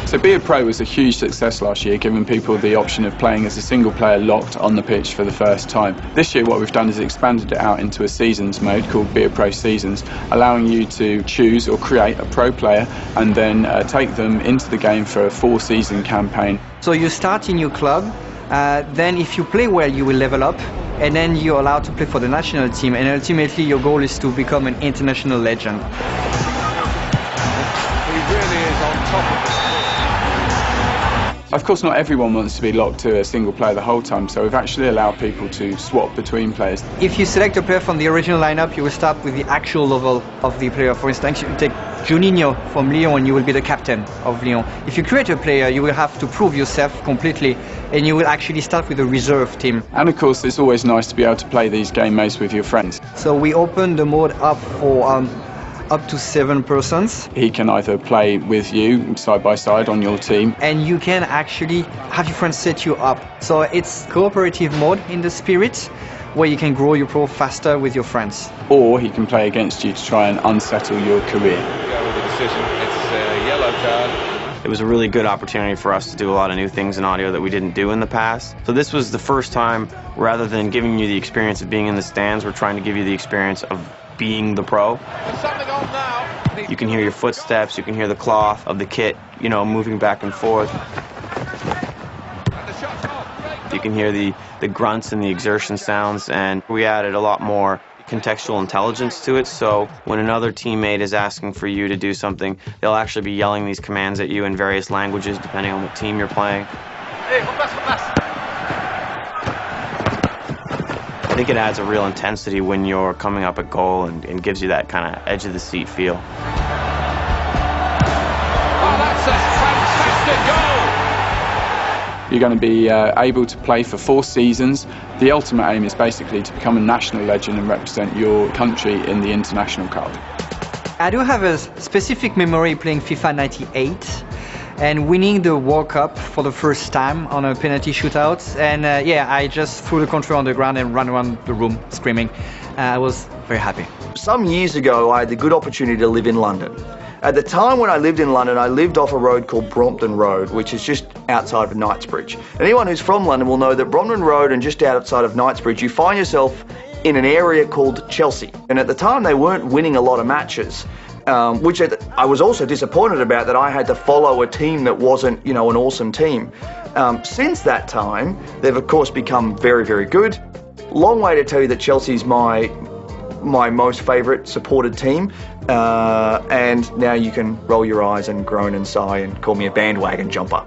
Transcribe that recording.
So Be a Pro was a huge success last year, giving people the option of playing as a single player locked on the pitch for the first time. This year what we've done is expanded it out into a seasons mode called Be a Pro Seasons, allowing you to choose or create a pro player and then take them into the game for a 4-season campaign. So you start in your club, then if you play well you will level up, and then you're allowed to play for the national team, and ultimately your goal is to become an international legend. He really is on top of it. Of course, not everyone wants to be locked to a single player the whole time, so we've actually allowed people to swap between players. If you select a player from the original lineup, you will start with the actual level of the player. For instance, you take Juninho from Lyon and you will be the captain of Lyon. If you create a player, you will have to prove yourself completely, and you will actually start with a reserve team. And of course, it's always nice to be able to play these game modes with your friends. So we open the mode up for up to 7 persons. He can either play with you side by side on your team, and you can actually have your friends set you up. So it's cooperative mode in the spirit, where you can grow your pro faster with your friends. Or he can play against you to try and unsettle your career. Go with the decision. It's a yellow card. It was a really good opportunity for us to do a lot of new things in audio that we didn't do in the past. So this was the first time, rather than giving you the experience of being in the stands, we're trying to give you the experience of being the pro. There's something on now. You can hear your footsteps, you can hear the cloth of the kit, you know, moving back and forth. And the shot's off. Great. You can hear the grunts and the exertion sounds, and we added a lot more contextual intelligence to it, so when another teammate is asking for you to do something, they'll actually be yelling these commands at you in various languages depending on what team you're playing. Hey, pass. I think it adds a real intensity when you're coming up at goal and gives you that kind of edge of the seat feel. Oh, that's a fantastic goal! You're going to be able to play for 4 seasons. The ultimate aim is basically to become a national legend and represent your country in the International Cup. I do have a specific memory playing FIFA 98 and winning the World Cup for the first time on a penalty shootout. And yeah, I just threw the controller on the ground and ran around the room screaming. I was very happy. Some years ago, I had the good opportunity to live in London. At the time when I lived in London, I lived off a road called Brompton Road, which is just outside of Knightsbridge. Anyone who's from London will know that Brompton Road and just outside of Knightsbridge, you find yourself in an area called Chelsea. And at the time, they weren't winning a lot of matches, which I was also disappointed about, that I had to follow a team that wasn't, you know, an awesome team. Since that time, they've of course become very, very good. Long way to tell you that Chelsea's my most favourite supported team, and now you can roll your eyes and groan and sigh and call me a bandwagon jumper.